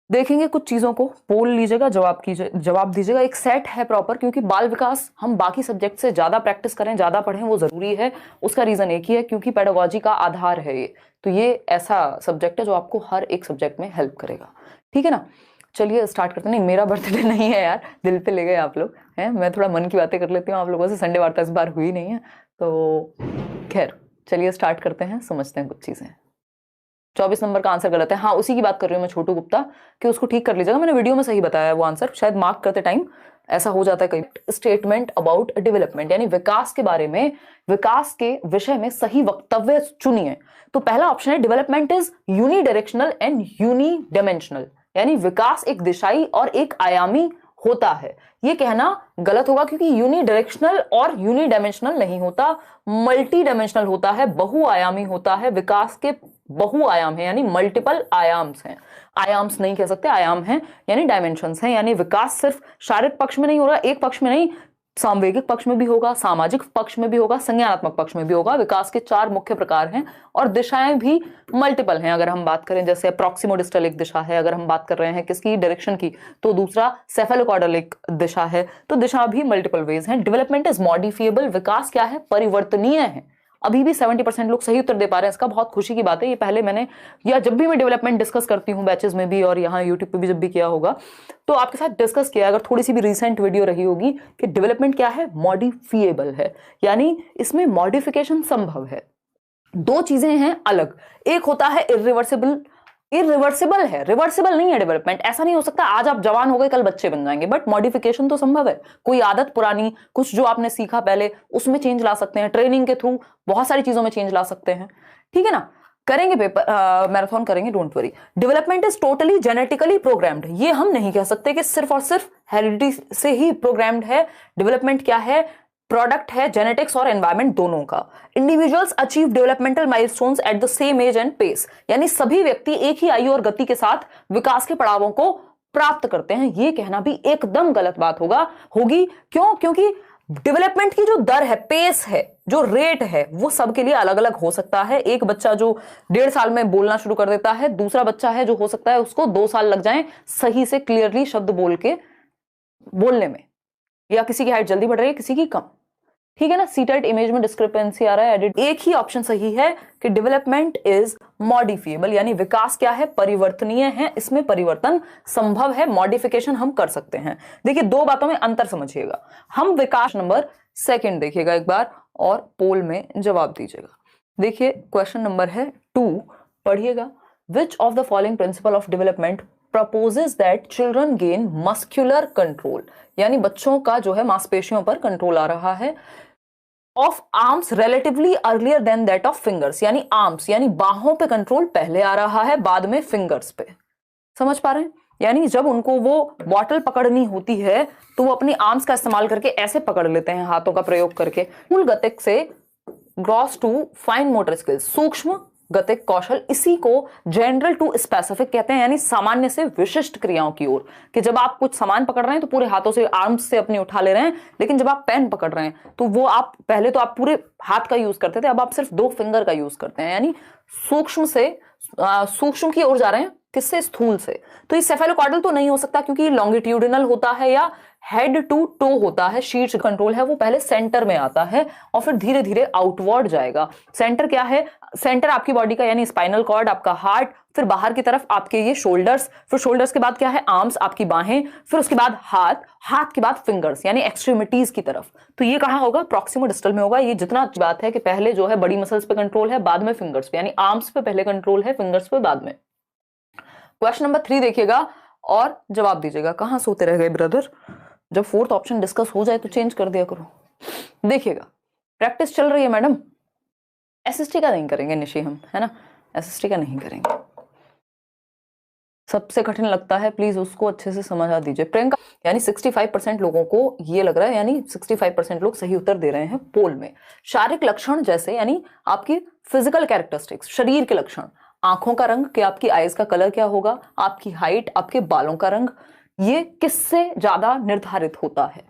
देखेंगे कुछ चीजों को, पोल लीजिएगा, जवाब दीजिएगा। एक सेट है प्रॉपर, क्योंकि बाल विकास हम बाकी सब्जेक्ट से ज्यादा प्रैक्टिस करें, ज्यादा पढ़ें, वो जरूरी है। उसका रीजन एक ही है, क्योंकि पेडागोजी का आधार है ये। तो ये ऐसा सब्जेक्ट है जो आपको हर एक सब्जेक्ट में हेल्प करेगा, ठीक है ना। चलिए स्टार्ट करते हैं। नहीं, मेरा बर्थडे नहीं है यार, दिल पे ले गए आप लोग हैं। मैं थोड़ा मन की बातें कर लेती हूँ आप लोगों से, संडे वार्ता इस बार हुई नहीं है तो खैर। चलिए स्टार्ट करते हैं, समझते हैं कुछ चीजें। 24 नंबर का आंसर गलत है। हाँ, उसी की बात कर रही हूँ मैं, छोटू गुप्ता, कि उसको ठीक कर लीजिएगा। मैंने वीडियो में सही बताया है वो आंसर, शायद मार्क करते टाइम ऐसा हो जाता है कई। स्टेटमेंट अबाउट डेवलपमेंट, यानी विकास के बारे में, विकास के विषय में सही वक्तव्य चुनिए। तो पहला ऑप्शन है डेवलपमेंट इज यूनिडायरेक्शनल एंड यूनिडायमेंशनल, यानी विकास एक दिशाई और एक आयामी होता है। ये कहना गलत होगा, क्योंकि यूनिडायरेक्शनल और यूनिडायमेंशनल नहीं होता, मल्टी डायमेंशनल होता है, बहुआयामी होता है। विकास के बहुआयाम है, यानी मल्टीपल आयाम्स हैं। आयाम्स नहीं कह सकते, आयाम हैं यानी डायमेंशंस हैं। यानी विकास सिर्फ शारीरिक पक्ष में नहीं हो रहा, एक पक्ष में नहीं, सामवेगिक पक्ष में भी होगा, सामाजिक पक्ष में भी होगा, संज्ञानात्मक पक्ष में भी होगा। विकास के 4 मुख्य प्रकार हैं और दिशाएं भी मल्टीपल हैं। अगर हम बात करें, जैसे प्रॉक्सिमोडिस्टल एक दिशा है, अगर हम बात कर रहे हैं किसकी डायरेक्शन की, तो दूसरा सेफेलोकॉर्डल एक दिशा है। तो दिशा भी मल्टीपल वेज हैं। डेवलपमेंट इज मॉडिफिएबल, विकास क्या है, परिवर्तनीय है। अभी भी 70% लोग सही उत्तर दे पा रहे हैं, इसका बहुत खुशी की बात है। ये पहले मैंने, या जब भी मैं डेवलपमेंट डिस्कस करती हूँ बैचेस में भी और यहाँ यूट्यूब पे भी जब भी किया होगा, तो आपके साथ डिस्कस किया, अगर थोड़ी सी भी रिसेंट वीडियो रही होगी, कि डेवलपमेंट क्या है, मॉडिफिएबल है, यानी इसमें मॉडिफिकेशन संभव है। 2 चीजें हैं अलग, एक होता है इरिवर्सिबल, इरिवर्सिबल है, रिवर्सिबल नहीं है डेवलपमेंट। ऐसा नहीं हो सकता आज आप जवान हो गए कल बच्चे बन जाएंगे, बट मॉडिफिकेशन तो संभव है। कोई आदत पुरानी, कुछ जो आपने सीखा पहले, उसमें चेंज ला सकते हैं। ट्रेनिंग के थ्रू बहुत सारी चीजों में चेंज ला सकते हैं, ठीक है ना। करेंगे पेपर, मैराथन करेंगे, don't worry. Development is totally genetically programmed, ये हम नहीं कह सकते कि सिर्फ और सिर्फ हेरिडिटी से ही प्रोग्राम्ड है। डेवलपमेंट क्या है, प्रोडक्ट है जेनेटिक्स और एनवायरमेंट दोनों का। Individuals achieve developmental milestones at the same age and pace, यानी सभी व्यक्ति एक ही आयु और गति के साथ विकास के पड़ावों को प्राप्त करते हैं। यह कहना भी एकदम गलत बात होगी। क्यों? क्योंकि डेवलपमेंट की जो दर है, पेस है, जो रेट है, वो सबके लिए अलग अलग हो सकता है। एक बच्चा जो 1.5 साल में बोलना शुरू कर देता है, दूसरा बच्चा है जो हो सकता है उसको 2 साल लग जाएं सही से क्लियरली शब्द बोलने में, या किसी की हाइट जल्दी बढ़ रही है, किसी की कम, ठीक है ना। सीटेट इमेज में डिस्क्रिपेंसी आ रहा है, एडिट। एक ही ऑप्शन सही है कि डेवलपमेंट इज मॉडिफिएबल, यानी विकास क्या है, परिवर्तनीय है, इसमें परिवर्तन संभव है, मॉडिफिकेशन हम कर सकते हैं। देखिए 2 बातों में अंतर समझिएगा। हम विकास नंबर 2 देखिएगा एक बार और पोल में जवाब दीजिएगा। देखिए क्वेश्चन नंबर है 2, पढ़िएगा। विच of the following principle of development proposes that children gain muscular control, यानी बच्चों का जो है मांसपेशियों पर कंट्रोल आ रहा है, of arms relatively earlier than that of fingers, यानी आर्म्स यानी बाहों पे कंट्रोल पहले आ रहा है, बाद में फिंगर्स पे। समझ पा रहे हैं? यानी जब उनको वो बॉटल पकड़नी होती है तो वो अपनी आर्म्स का इस्तेमाल करके ऐसे पकड़ लेते हैं, हाथों का प्रयोग करके। मूल गतिक से gross to fine motor skills, सूक्ष्म गतिक कौशल, इसी को जनरल टू स्पेसिफिक कहते हैं, यानी सामान्य से विशिष्ट क्रियाओं की ओर। कि जब आप कुछ सामान पकड़ रहे हैं तो पूरे हाथों से, आर्म्स से अपने उठा ले रहे हैं, लेकिन जब आप पेन पकड़ रहे हैं तो वो आप पहले तो आप पूरे हाथ का यूज करते थे, अब आप सिर्फ 2 फिंगर का यूज करते हैं, यानी सूक्ष्म से सूक्ष्म की ओर जा रहे हैं। किससे? स्थूल से। तो ये सेफेलोकॉर्डल तो नहीं हो सकता, क्योंकि लॉन्गिट्यूडिनल होता है या हेड टू टो होता है। शीर्ष कंट्रोल है वो पहले सेंटर में आता है और फिर धीरे धीरे आउटवर्ड जाएगा। सेंटर क्या है? सेंटर आपकी बॉडी का, यानी स्पाइनल कॉर्ड, आपका हार्ट, फिर बाहर की तरफ आपके ये शोल्डर्स, फिर शोल्डर्स के बाद क्या है? आर्म्स, आपकी बाहें, फिर उसके बाद हाथ, हाथ के बाद फिंगर्स, यानी एक्सट्रीमिटीज की तरफ। तो ये कहां होगा? प्रॉक्सिमोडिस्टल में होगा। ये जितना बात है कि पहले जो है बड़ी मसल्स पे कंट्रोल है, बाद में फिंगर्स पे, यानी आर्म्स पे पहले कंट्रोल है, फिंगर्स पे बाद में। क्वेश्चन नंबर 3 देखिएगा और जवाब दीजिएगा। कहां सोते रह गए ब्रदर? जब 4th ऑप्शन डिस्कस हो जाए तो चेंज कर दिया करो। देखिएगा, प्रैक्टिस चल रही है मैडम। एसएसटी का नहीं करेंगे निशी हम, है ना, एसएसटी का नहीं करेंगे। सबसे कठिन लगता है, प्लीज उसको अच्छे से समझा दीजिए। प्रियंका, यानी 65% लोगों को ये लग रहा है, यानी 65% लोग सही उत्तर दे रहे हैं पोल में। शारीरिक लक्षण जैसे, यानी आपकी फिजिकल कैरेक्टरिस्टिक्स, शरीर के लक्षण, आंखों का रंग, कि आपकी आईज का कलर क्या होगा, आपकी हाइट, आपके बालों का रंग, ये किससे ज्यादा निर्धारित होता है?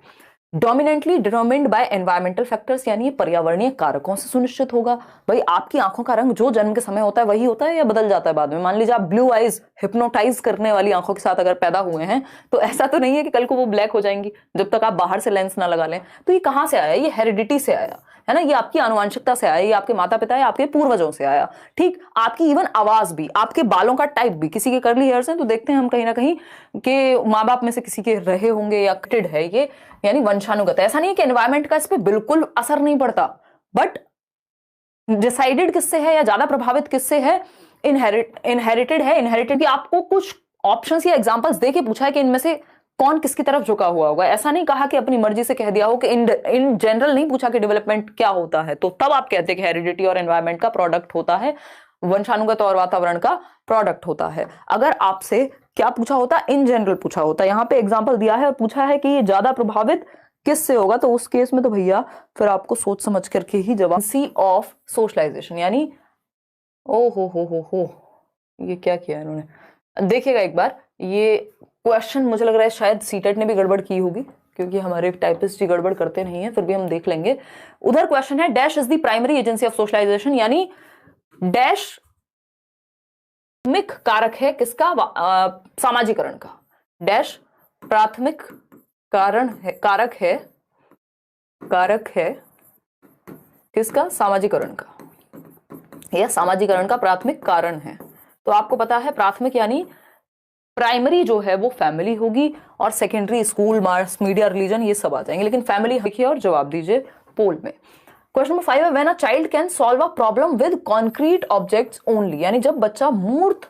Dominantly determined bye environmental factors, यानी ये पर्यावरणीय कारकों से सुनिश्चित होगा। भाई आपकी आंखों का रंग जो जन्म के समय होता है वही होता है या बदल जाता है बाद में? मान लीजिए आप ब्लू आइज हिप्नोटाइज करने वाली आंखों के साथ अगर पैदा हुए हैं तो ऐसा तो नहीं है कि कल को वो ब्लैक हो जाएंगी जब तक आप बाहर से लेंस ना लगा लें। तो ये कहां से आया? ये हेरिडिटी से आया है ना, ये आपकी आनुवंशिकता से आया, ये आपके माता पिता या आपके पूर्वजों से आया। ठीक, आपकी इवन आवाज भी, आपके बालों का टाइप भी, किसी के कर्ली हेयर्स हैं तो देखते हैं हम कहीं ना कहीं कि माँ बाप में से किसी के रहे होंगे या कटेड है ये, यानी वंशानुगत है। ऐसा नहीं है कि एनवायरमेंट का इस पे बिल्कुल असर नहीं पड़ता, बट डिसाइडेड किससे है या ज्यादा प्रभावित किससे है? इनहेरिटेड है। इनहेरिटेड की आपको कुछ ऑप्शंस या एग्जांपल्स देके पूछा है कि इनमें से कौन किसकी तरफ झुका हुआ होगा। ऐसा नहीं कहा कि अपनी मर्जी से कह दिया हो कि इन जनरल नहीं पूछा कि डेवलपमेंट क्या होता है, तो तब आप कहते हैं कि हेरिडिटी और एनवायरमेंट का प्रोडक्ट होता है, वंशानुगत और वातावरण का प्रोडक्ट होता है। अगर आपसे क्या पूछा होता, इन जनरल पूछा होता, यहाँ पे एग्जाम्पल दिया है और पूछा है कि ये ज्यादा प्रभावित किससे होगा, तो उस केस में तो भैया फिर आपको सोच समझ करके ही जवाब सी ऑफ सोशलाइजेशन, यानी ओ हो ये क्या किया इन्होंने। देखिएगा एक बार, ये क्वेश्चन मुझे लग रहा है शायद सीटेट ने भी गड़बड़ की होगी क्योंकि हमारे टाइपिस्ट जी गड़बड़ करते नहीं है, फिर भी हम देख लेंगे। उधर क्वेश्चन है dash is the primary agency of socialisation, यानी डैश प्राथमिक कारक है किसका? सामाजिकरण का। डैश प्राथमिक कारक है किसका? सामाजिकरण का, यह सामाजिकरण का प्राथमिक कारण है। तो आपको पता है प्राथमिक यानी प्राइमरी जो है वो फैमिली होगी और secondary school, mass media, religion, ये सब आ जाएंगे, लेकिन फैमिली देखिए और जवाब दीजिए पोल में। क्वेश्चन नंबर 5 है when a child can solve a problem with concrete objects only, यानी जब बच्चा मूर्त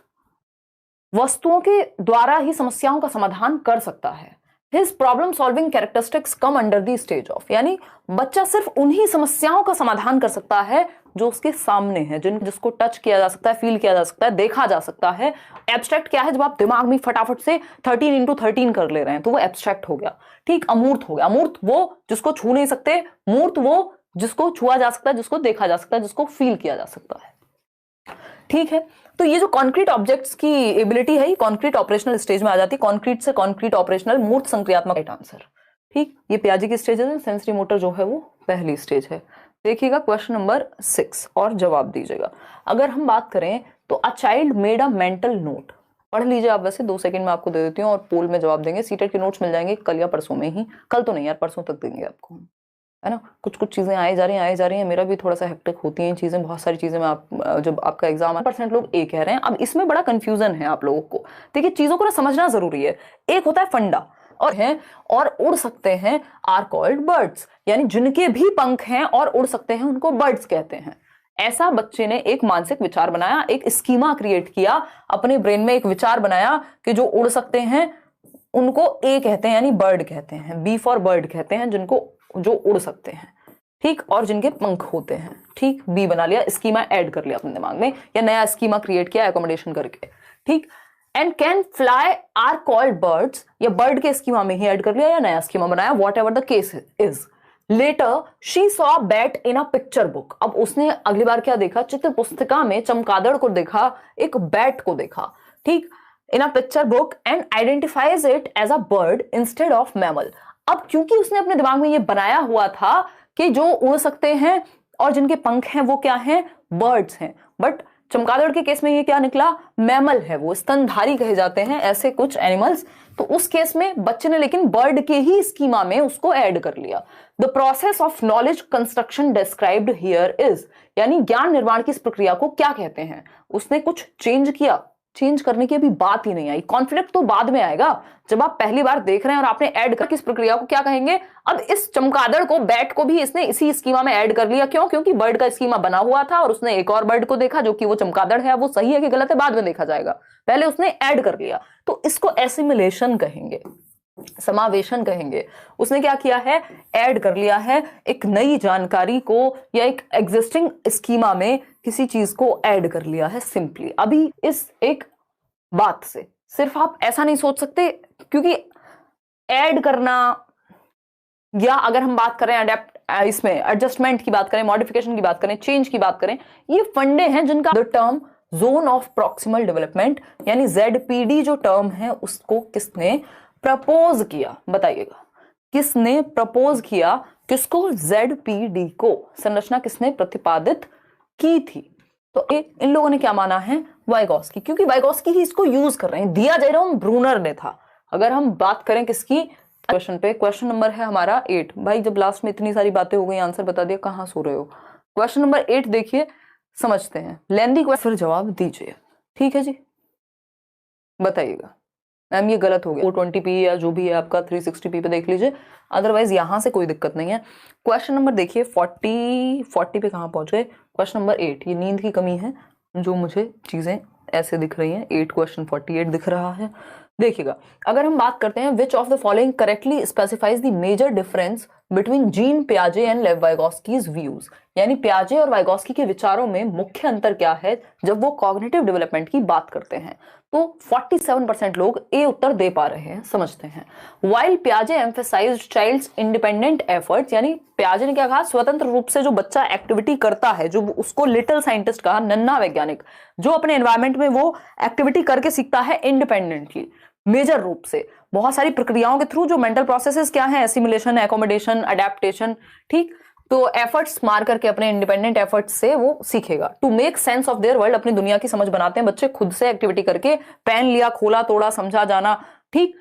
वस्तुओं के द्वारा ही समस्याओं का समाधान कर सकता है। His problem solving characteristics come under the stage of, यानी बच्चा सिर्फ उन्हीं समस्याओं का समाधान कर सकता है जो उसके सामने है, जिसको टच किया जा सकता है, फील किया जा सकता है, देखा जा सकता है। एब्स्ट्रैक्ट क्या है? जब आप दिमाग में फटाफट से 13x13 कर ले रहे हैं तो वो एब्स्ट्रैक्ट हो गया। ठीक, अमूर्त हो गया। अमूर्त वो जिसको छू नहीं सकते, मूर्त वो जिसको छुआ जा सकता है, जिसको देखा जा सकता है, जिसको फील किया जा सकता है। ठीक है, तो ये जो कॉन्क्रीट ऑब्जेक्ट्स की एबिलिटी है ये कॉन्क्रीट ऑपरेशनल स्टेज में आ जाती है। कॉन्क्रीट से कॉन्क्रीट ऑपरेशनल, मूर्त संक्रियात्मक, राइट आंसर। ठीक, ये पियाजे की स्टेज है, सेंसरी मोटर जो है वो पहली स्टेज है। देखिएगा क्वेश्चन नंबर 6 और जवाब दीजिएगा। अगर हम बात करें तो a child made a mental note, पढ़ लीजिए आप, वैसे 2 सेकंड में आपको दे देती हूँ और पोल में जवाब देंगे। सीटेट के नोट्स मिल जाएंगे कल या परसों में ही, कल तो नहीं यार, परसों तक देंगे आपको, है ना। कुछ चीजें आए जा रही हैं, मेरा भी थोड़ा सा हेक्टिक होती हैं चीजें, बहुत सारी चीजें में आप जब आपका एग्जाम है % लोग ए कह रहे हैं। अब इसमें बड़ा कंफ्यूजन है आप लोगों को। देखिए चीजों को ना समझना जरूरी है। एक होता है फंडा और उड़ सकते हैं, आर कॉल्ड बर्ड्स, यानी जिनके भी पंख हैं और उड़ सकते हैं उनको बर्ड्स कहते हैं। ऐसा बच्चे ने एक मानसिक विचार बनाया, एक स्कीमा क्रिएट किया, अपने ब्रेन में एक विचार बनाया कि जो उड़ सकते हैं उनको ए कहते हैं, यानी बर्ड कहते हैं, बी फॉर बर्ड कहते हैं, जिनको जो उड़ सकते हैं। ठीक, और जिनके पंख होते हैं। ठीक, बी बना लिया, स्कीमा ऐड कर लिया अपने दिमाग में, या नया स्कीमा क्रिएट किया एकोमोडेशन करके। ठीक, and can fly are called birds, या बर्ड के स्कीमा में ही ऐड कर लिया या नया स्कीमा बनाया, whatever the case is. Later she saw bat in a picture book, अब उसने अगली बार क्या देखा? चित्र पुस्तिका में चमगादड़ को देखा, एक बैट को देखा। ठीक, in a picture book and identifies it as a bird instead of mammal. अब क्योंकि उसने अपने दिमाग में ये बनाया हुआ था कि जो उड़ सकते हैं और जिनके पंख हैं वो क्या हैं? बर्ड्स हैं, बट चमगादड़ के केस में ये क्या निकला? मैमल है, वो स्तनधारी कहे जाते हैं ऐसे कुछ एनिमल्स। तो उस केस में बच्चे ने लेकिन बर्ड के ही स्कीमा में उसको ऐड कर लिया। The process of knowledge construction described here is, यानी ज्ञान निर्माण की इस प्रक्रिया को क्या कहते हैं? उसने कुछ चेंज किया, चेंज करने की अभी बात ही नहीं आई। कॉन्फ्लिक्ट तो बाद में आएगा, जब आप पहली बार देख रहे हैं और आपने ऐड कर इस प्रक्रिया को क्या कहेंगे? अब इस चमगादड़ को, बैट को भी इसने इसी स्कीमा में ऐड कर लिया। क्यों? क्योंकि बर्ड का स्कीमा बना हुआ था और उसने एक और बर्ड को देखा जो कि वो चमगादड़ है। वो सही है कि गलत है बाद में देखा जाएगा, पहले उसने ऐड कर लिया, तो इसको एसिमिलेशन कहेंगे, समावेशन कहेंगे। उसने क्या किया है? ऐड कर लिया है एक नई जानकारी को, या एक एग्जिस्टिंग स्कीमा में किसी चीज को ऐड कर लिया है सिंपली। अभी इस एक बात से सिर्फ आप ऐसा नहीं सोच सकते, क्योंकि ऐड करना, या अगर हम बात करें इसमें एडजस्टमेंट की बात करें, मॉडिफिकेशन की बात करें, चेंज की बात करें, ये फंडे हैं जिनका the term zone of proximal development, यानी ZPD जो टर्म है उसको किसने प्रपोज किया? बताइएगा। किसने प्रपोज किया, किसको, ZPD को संरचना किसने प्रतिपादित की थी। तो इन लोगों ने क्या माना है, वाइगॉस्की, क्योंकि वाइगॉस्की ही इसको यूज कर रहे हैं। दिया जेरोम ब्रूनर ने था। अगर हम बात करें किसकी, क्वेश्चन पे, क्वेश्चन नंबर है हमारा 8। भाई जब लास्ट में इतनी सारी बातें हो गई, आंसर बता दिया, कहां सो रहे हो। क्वेश्चन नंबर 8 देखिए, समझते हैं, लेंदी क्वेश्चन, फिर जवाब दीजिए, ठीक है जी। बताइएगा मैम ये गलत हो गया, 420p या जो भी है आपका 360p पे देख लीजिए, अदरवाइज यहां से कोई दिक्कत नहीं है। क्वेश्चन नंबर देखिए 40 पे कहां पहुंच गए, क्वेश्चन नंबर 8। ये नींद की कमी है जो मुझे चीजें ऐसे दिख रही हैं। 8 क्वेश्चन 48 दिख रहा है। देखिएगा, अगर हम बात करते हैं, which of the following correctly specifies the major difference between Jean पियाजे एंड लेव वाइगॉस्कीज व्यूज, यानी पियाजे और वाइगॉस्की के विचारों में मुख्य अंतर क्या है जब वो कॉग्निटिव डेवलपमेंट की बात करते हैं। तो 47% लोग ए उत्तर दे पा रहे हैं। समझते हैं, वाइल पियाजे एम्फेसाइज्ड चाइल्ड्स इंडिपेंडेंट एफर्ट्स, यानी पियाजे ने क्या कहा, स्वतंत्र रूप से जो बच्चा एक्टिविटी करता है, जो उसको लिटिल साइंटिस्ट कहा, नन्हा वैज्ञानिक, जो अपने एनवायरमेंट में वो एक्टिविटी करके सीखता है इंडिपेंडेंटली, मेजर रूप से, बहुत सारी प्रक्रियाओं के थ्रू, जो मेंटल प्रोसेसेस क्या है, एसिमिलेशन, एकोमोडेशन, अडेप्टेशन, ठीक, तो एफर्ट्स मार करके अपने इंडिपेंडेंट एफर्ट्स से वो सीखेगा। To make sense of their world, अपनी दुनिया की समझ बनाते हैं बच्चे खुद से एक्टिविटी करके, पेन लिया, खोला, तोड़ा, समझा, जाना, ठीक।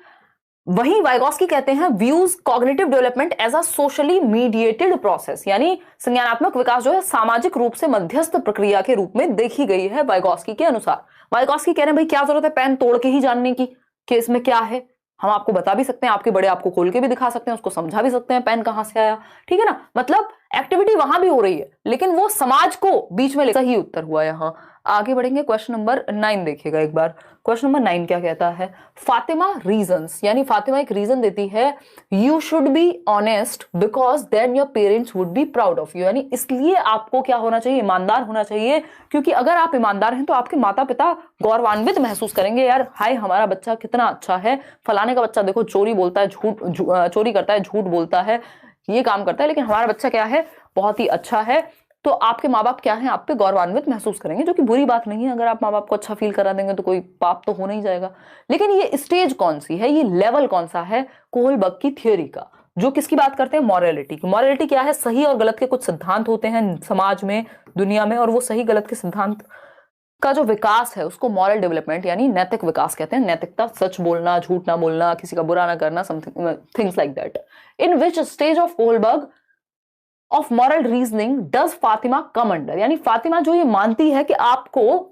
वही वाइगॉस्की कहते हैं views cognitive development as a socially mediated process, यानी संज्ञानात्मक विकास जो है सामाजिक रूप से मध्यस्थ प्रक्रिया के रूप में देखी गई है वाइगॉस्की के अनुसार। वाइगॉस्की कह रहे हैं भाई क्या जरूरत है पेन तोड़ के ही जानने की कि इसमें क्या है, हम आपको बता भी सकते हैं, आपके बड़े आपको खोल के भी दिखा सकते हैं, उसको समझा भी सकते हैं पेन कहां से आया, ठीक है ना। मतलब एक्टिविटी वहां भी हो रही है, लेकिन वो समाज को बीच में सही उत्तर हुआ यहां। आगे बढ़ेंगे, क्वेश्चन नंबर 9 देखिएगा एक बार। क्वेश्चन नंबर 9 क्या कहता है, फातिमा रीजंस, यानी फातिमा एक रीजन देती है, you should be honest because then your parents would be proud of you, यानी इसलिए आपको क्या होना चाहिए, ईमानदार होना चाहिए, क्योंकि अगर आप ईमानदार हैं तो आपके माता पिता गौरवान्वित महसूस करेंगे, यार हाय हमारा बच्चा कितना अच्छा है, फलाने का बच्चा देखो चोरी बोलता है, चोरी करता है, झूठ बोलता है, ये काम करता है, लेकिन हमारा बच्चा क्या है, बहुत ही अच्छा है। तो आपके माँ बाप क्या है, आप पे गौरवान्वित महसूस करेंगे, जो कि बुरी बात नहीं है। अगर आप माँ बाप को अच्छा फील करा देंगे तो कोई पाप तो हो नहीं जाएगा। लेकिन ये स्टेज कौन सी है, ये लेवल कौन सा है, कोहलबर्ग की थ्योरी का, जो किसकी बात करते हैं, मॉरलिटी की। मॉरलिटी क्या है, सही और गलत के कुछ सिद्धांत होते हैं समाज में, दुनिया में, और वो सही गलत के सिद्धांत का जो विकास है उसको मॉरल डेवलपमेंट यानी नैतिक विकास कहते हैं। नैतिकता, सच बोलना, झूठ ना बोलना, किसी का बुरा ना करना, something things like that. In which stage of Kohlberg of moral reasoning does Fatima come under, यानी फातिमा जो ये मानती है कि आपको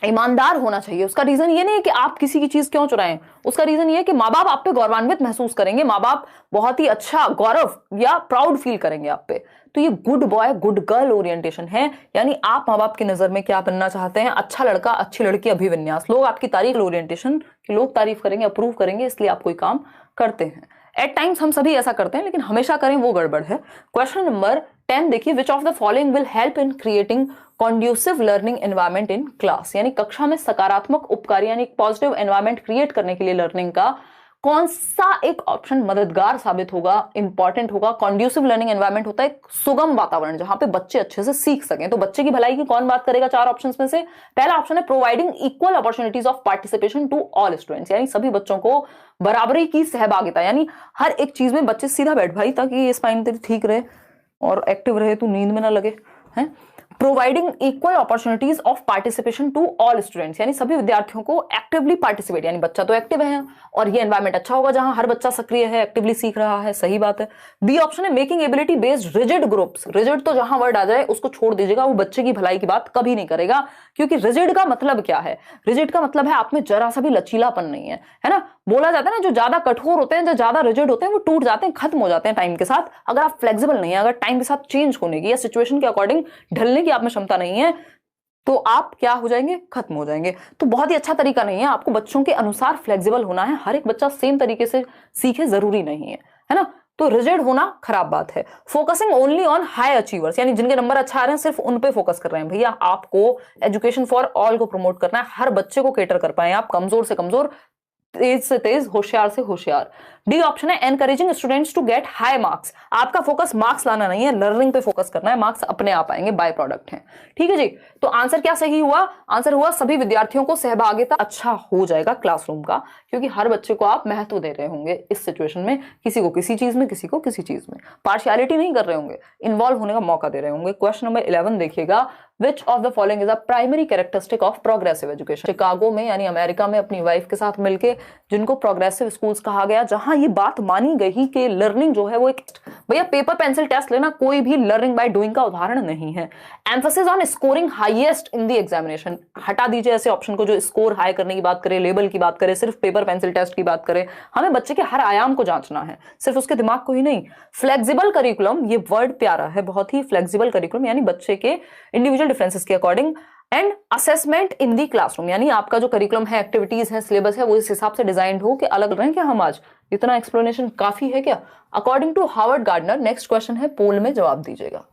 ईमानदार होना चाहिए, उसका रीजन ये नहीं है कि आप किसी की चीज क्यों चुराएं, उसका रीजन ये है कि माँ बाप आप पे गौरवान्वित महसूस करेंगे, माँ बाप बहुत ही अच्छा गौरव या प्राउड फील करेंगे आप पे। तो ये good boy good girl orientation है, यानी आप माँ बाप की नजर में क्या बनना चाहते हैं, अच्छा लड़का अच्छी लड़की अभिविन्यास, लोग आपकी तारीफ ओरिएंटेशन कि लोग तारीफ करेंगे, अप्रूव करेंगे, इसलिए आप कोई काम करते हैं। एट टाइम्स हम सभी ऐसा करते हैं, लेकिन हमेशा करें वो गड़बड़ है। क्वेश्चन नंबर 10 देखिए, विच of the following will help in creating conducive learning environment in class, यानी कक्षा में सकारात्मक उपकारी यानी पॉजिटिव एनवायरमेंट क्रिएट करने के लिए लर्निंग का कौन सा एक ऑप्शन मददगार साबित होगा, इंपॉर्टेंट होगा। कॉन्ड्यूसिव लर्निंग एनवायरमेंट होता है एक सुगम वातावरण जहां पे बच्चे अच्छे से सीख सकें। तो बच्चे की भलाई की कौन बात करेगा 4 ऑप्शंस में से, पहला ऑप्शन है providing equal opportunities of participation to all students, यानी सभी बच्चों को बराबरी की सहभागिता, यानी हर एक चीज में बच्चे सीधा बैठ भाई ताकि ये स्पाइन तेरी ठीक रहे और एक्टिव रहे, तू नींद में ना लगे हैं। Providing equal opportunities of participation to all students, यानी सभी विद्यार्थियों को एक्टिवली पार्टिसिपेट, यानी बच्चा तो एक्टिव है और ये एनवायरमेंट अच्छा होगा जहां हर बच्चा सक्रिय है, एक्टिवली सीख रहा है, सही बात है। बी ऑप्शन है making ability based rigid groups, rigid तो जहां वर्ड आ जाए उसको छोड़ दीजिएगा, वो बच्चे की भलाई की बात कभी नहीं करेगा, क्योंकि रिजिड का मतलब क्या है, रिजिड का मतलब है आप में जरा सा भी लचीलापन नहीं है, है ना। बोला जाता है ना जो ज्यादा कठोर होते हैं, जो ज्यादा रिजिड होते हैं वो टूट जाते हैं, खत्म हो जाते हैं टाइम के साथ। अगर आप फ्लेक्सिबल नहीं है, अगर टाइम के साथ चेंज होने की या सिचुएशन के अकॉर्डिंग ढलने की आप में क्षमता नहीं है, तो आप क्या हो जाएंगे, खत्म हो जाएंगे। तो बहुत ही अच्छा तरीका नहीं है, आपको बच्चों के अनुसार फ्लेक्सिबल होना है, हर एक बच्चा सेम तरीके से सीखे जरूरी नहीं है ना। तो रिजिड होना खराब बात है। Focusing only on high achievers, यानी जिनके नंबर अच्छा आ रहे हैं सिर्फ उन पे फोकस कर रहे हैं। भैया आपको एजुकेशन फॉर ऑल को प्रमोट करना है, हर बच्चे को केटर कर पाए आप, कमजोर से कमजोर, तेज से तेज, होशियार से होशियार। डी ऑप्शन है encouraging students to get high marks. आपका फोकस मार्क्स लाना नहीं है, लर्निंग पे फोकस करना है, मार्क्स अपने आप आएंगे, बाय प्रोडक्ट है। ठीक है जी, तो आंसर क्या सही हुआ? आंसर हुआ सभी विद्यार्थियों को सहभागिता अच्छा हो जाएगा क्लासरूम का, क्योंकि हर बच्चे को आप महत्व दे रहे होंगे इस सिचुएशन में, किसी को किसी चीज में, किसी को किसी चीज में, पार्शियलिटी नहीं कर रहे होंगे, इन्वॉल्व होने का मौका दे रहे होंगे। क्वेश्चन नंबर 11 देखिएगा, विच of the following is a primary characteristic of progressive education. Chicago में यानी अमेरिका में अपनी वाइफ के साथ मिलके, जिनको प्रोग्रेसिव स्कूल्स कहा गया, जहां ये बात मानी गई कि लर्निंग जो है वो एक, भैया पेपर पेंसिल टेस्ट लेना कोई भी लर्निंग बाय डूइंग का उदाहरण नहीं है। Emphasis on scoring highest in the examination, हटा दीजिए ऐसे ऑप्शन को जो स्कोर हाई करने की बात करे, लेवल की बात करे, सिर्फ पेपर पेंसिल टेस्ट की बात करे। हमें बच्चे के हर आयाम को जांचना है, सिर्फ उसके दिमाग को ही नहीं। फ्लेक्सिबल करिकुलम, ये वर्ड प्यारा है बहुत ही, फ्लेक्सिबल करिकुलम यानी बच्चे के इंडिविजुअल डिफरेंसेस के according, and assessment in the classroom, यानी आपका जो करिकुलम है, एक्टिविटीज है, सिलेबस है, वो इस हिसाब से डिजाइन हो कि अलग रहे। क्या हम आज इतना एक्सप्लेनेशन काफी है क्या? According to Howard Gardner, next question है, पोल में जवाब दीजिएगा।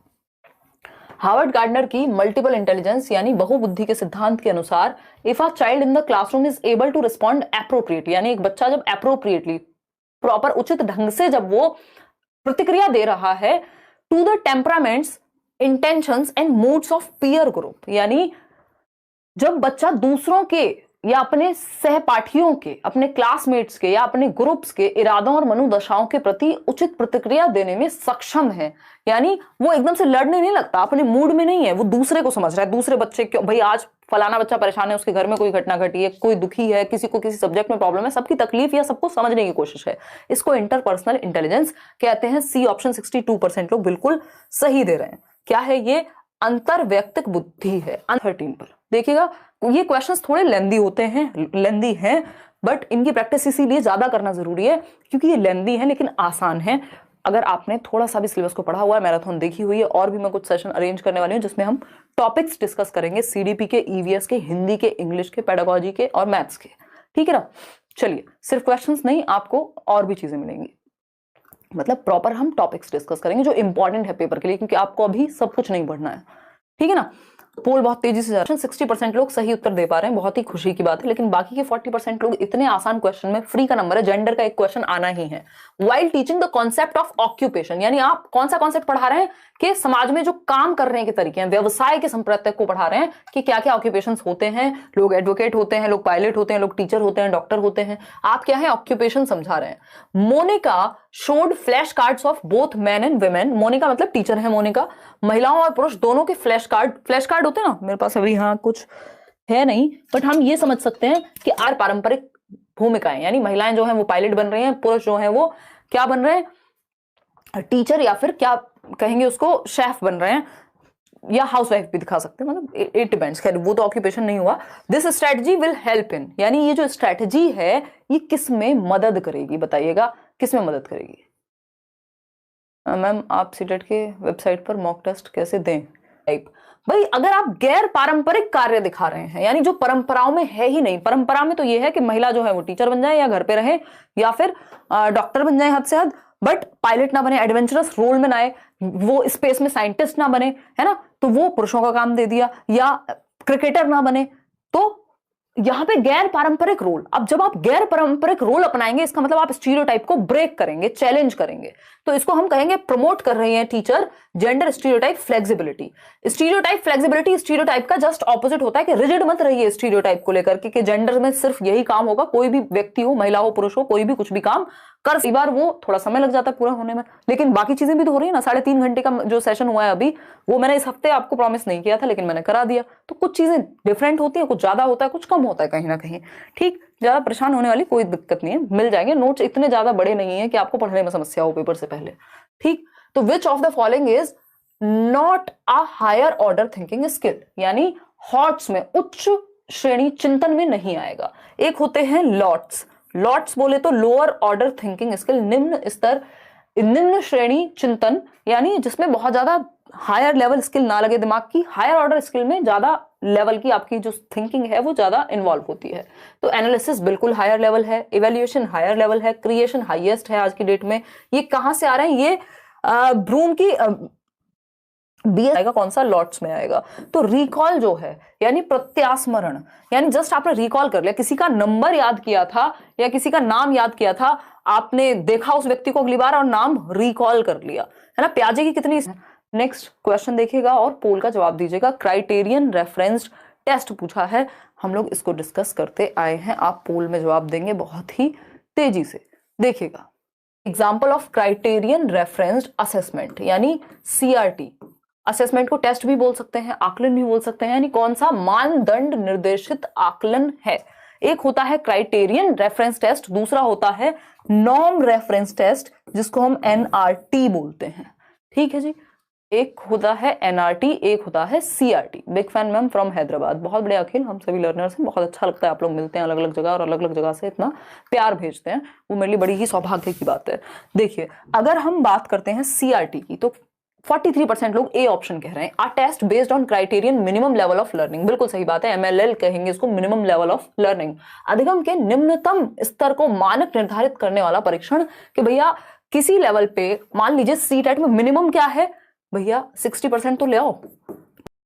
हार्वर्ड गार्डनर की मल्टीपल इंटेलिजेंस यानी बहुबुद्धि के सिद्धांत के अनुसार, if a child in the classroom is able to respond appropriately, यानी एक बच्चा जब एप्रोप्रिएटली, प्रॉपर उचित ढंग से जब वो प्रतिक्रिया दे रहा है to the temperaments, intentions and moods of peer group, यानी जब बच्चा दूसरों के या अपने सहपाठियों के, अपने क्लासमेट्स के या अपने ग्रुप्स के इरादों और मनोदशाओं के प्रति उचित प्रतिक्रिया देने में सक्षम है, यानी वो एकदम से लड़ने नहीं लगता, अपने मूड में नहीं है, वो दूसरे को समझ रहा है, दूसरे बच्चे क्यों, भाई आज फलाना बच्चा परेशान है, उसके घर में कोई घटना घटी है, कोई दुखी है, किसी को किसी सब्जेक्ट में प्रॉब्लम है, सबकी तकलीफ या सबको समझने की कोशिश है, इसको इंटरपर्सनल इंटेलिजेंस कहते हैं। सी ऑप्शन 62% लोग बिल्कुल सही दे रहे हैं। क्या है ये? अंतर व्यक्तिक बुद्धि है। 13 पर देखिएगा, ये क्वेश्चंस थोड़े लेंदी होते हैं, लेंदी हैं, बट इनकी प्रैक्टिस इसीलिए ज्यादा करना जरूरी है क्योंकि ये लेंदी है लेकिन आसान है। अगर आपने थोड़ा सा भी सिलेबस को पढ़ा हुआ है, मैराथन देखी हुई है, और भी मैं कुछ सेशन अरेंज करने वाली हूँ जिसमें हम टॉपिक्स डिस्कस करेंगे, सीडीपी के, ईवीएस के, हिंदी के, इंग्लिश के, पेडागोजी के और मैथ्स के। ठीक है ना? चलिए, सिर्फ क्वेश्चंस नहीं, आपको और भी चीजें मिलेंगी, मतलब प्रॉपर हम टॉपिक्स डिस्कस करेंगे जो इंपॉर्टेंट है पेपर के लिए, क्योंकि आपको अभी सब कुछ नहीं पढ़ना है। ठीक है ना? पोल बहुत तेजी से जा रहा है, 60% लोग सही उत्तर दे पा रहे हैं, बहुत ही खुशी की बात है, लेकिन बाकी के 40% लोग इतने आसान क्वेश्चन में, फ्री का नंबर है, जेंडर का एक क्वेश्चन आना ही है। While teaching the concept of occupation, यानी आप कौन सा कॉन्सेप्ट पढ़ा रहे हैं कि समाज में जो काम करने के तरीके हैं, व्यवसाय के संप्रत्यक को पढ़ा रहे हैं कि क्या क्या ऑक्यूपेशंस होते हैं। लोग एडवोकेट होते हैं, लोग पायलट होते हैं, लोग टीचर होते हैं, डॉक्टर होते हैं, आप क्या है ऑक्यूपेशन समझा रहे हैं। Monica showed flash cards of both man and women, Monica मतलब टीचर है मोनिका, महिलाओं और पुरुष दोनों के फ्लैश कार्ड होते हैं ना, मेरे पास अभी यहाँ कुछ है नहीं, बट हम ये समझ सकते हैं कि आर पारंपरिक भूमिकाएं, यानी महिलाएं जो हैं वो पायलट बन रही हैं, पुरुष जो हैं वो क्या बन रहे हैं, टीचर, या फिर क्या कहेंगे उसको, शेफ बन रहे हैं, या हाउसवाइफ भी दिखा सकते हैं, मतलब इट डिपेंड्स, खैर वो तो ऑक्यूपेशन नहीं हुआ। This strategy will help in, यानी ये जो स्ट्रेटजी है ये किस में मदद करेगी, बताइएगा किस में मदद करेगी। मैम आप सीटेट के वेबसाइट पर मॉक टेस्ट कैसे दें? भाई अगर आप गैर पारंपरिक कार्य दिखा रहे हैं, यानी जो परंपराओं में है ही नहीं, परंपरा में तो ये है कि महिला जो है वो टीचर बन जाए या घर पे रहे या फिर डॉक्टर बन जाए हद से हद, बट पायलट ना बने, एडवेंचरस रोल में ना आए, वो स्पेस में साइंटिस्ट ना बने, है ना, तो वो पुरुषों का काम दे दिया, या क्रिकेटर ना बने, तो यहां पे गैर पारंपरिक रोल। अब जब आप गैर पारंपरिक रोल अपनाएंगे, इसका मतलब आप स्टीरियोटाइप को ब्रेक करेंगे, चैलेंज करेंगे, तो इसको हम कहेंगे प्रमोट कर रही हैं teacher gender stereotype flexibility. Stereotype flexibility stereotype का जस्ट ऑपोजिट होता है कि रिजिड मत रहिए स्टीरियोटाइप को लेकर कि जेंडर में सिर्फ यही काम होगा, कोई भी व्यक्ति हो, महिला हो, पुरुष हो, कोई भी कुछ भी काम कर, कई बार वो थोड़ा समय लग जाता है पूरा होने में, लेकिन बाकी चीजें भी तो हो रही है ना। 3.5 घंटे का जो सेशन हुआ है अभी, वो मैंने इस हफ्ते आपको प्रॉमिस नहीं किया था, लेकिन मैंने करा दिया। तो कुछ चीजें डिफरेंट होती है, कुछ ज्यादा होता है, कुछ कम होता है कहीं ना कहीं। ठीक, ज्यादा परेशान होने वाली कोई दिक्कत नहीं है, मिल जाएंगे। नोट्स इतने ज्यादा बड़े नहीं है कि आपको पढ़ने में समस्या हो पेपर से पहले। ठीक, तो which of the following is not a higher order thinking skill, यानी हॉट्स में, उच्च श्रेणी चिंतन में नहीं आएगा। एक होते हैं लॉट्स, लॉट्स बोले तो लोअर ऑर्डर थिंकिंग स्किल, निम्न स्तर, निम्न श्रेणी चिंतन, यानी जिसमें बहुत ज्यादा हायर लेवल स्किल ना लगे दिमाग की, हायर ऑर्डर स्किल में ज्यादा लेवल की आपकी जो थिंकिंग है वो ज्यादा इन्वॉल्व होती है। तो एनालिसिस बिल्कुल हायर लेवल है, इवेल्युएशन हायर लेवल है, क्रिएशन हाईएस्ट है आज की डेट में। ये कहां से आ रहे हैं? ये ब्रूम की बीएस आएगा, कौन सा? लॉट्स में आएगा। तो रिकॉल जो है, यानी प्रत्यास्मरण, यानी जस्ट आपने रिकॉल कर लिया, किसी का नंबर याद किया था या किसी का नाम याद किया था, आपने देखा उस व्यक्ति को अगली बार और नाम रिकॉल कर लिया, है ना। प्याजे की कितनी। नेक्स्ट क्वेश्चन देखिएगा और पोल का जवाब दीजिएगा। क्राइटेरियन रेफरेंस्ड टेस्ट पूछा है, हम लोग इसको डिस्कस करते आए हैं, आप पोल में जवाब देंगे बहुत ही तेजी से। देखिएगा, example of criterion referenced assessment यानी सीआरटी। असेसमेंट को टेस्ट भी बोल सकते हैं, आकलन भी बोल सकते हैं, यानी कौन सा मानदंड निर्देशित आकलन है। एक होता है क्राइटेरियन रेफरेंस टेस्ट, दूसरा होता है नॉर्म रेफरेंस टेस्ट जिसको हम एनआरटी बोलते हैं। ठीक है जी, एक होता है एनआरटी, एक होता है CRT. Big fan ma'am from Hyderabad, बहुत बड़े अखिल, हम सभी लर्नर्स हैं, बहुत अच्छा लगता है आप लोग मिलते हैं अलग अलग जगह और अलग अलग जगह से इतना प्यार भेजते हैं, वो मेरे लिए बड़ी ही सौभाग्य की बात है। देखिए, अगर हम बात करते हैं सीआरटी की तो 43% लोग ए ऑप्शन कह रहे हैं, a test based on criterion minimum level of learning. बिल्कुल सही बात है, एमएलएल कहेंगे इसको, मिनिमम लेवल ऑफ लर्निंग, अधिगम के निम्नतम स्तर को मानक निर्धारित करने वाला परीक्षण। कि भैया किसी लेवल पे मान लीजिए सीटेट में मिनिमम क्या है भैया 60% तो ले आओ,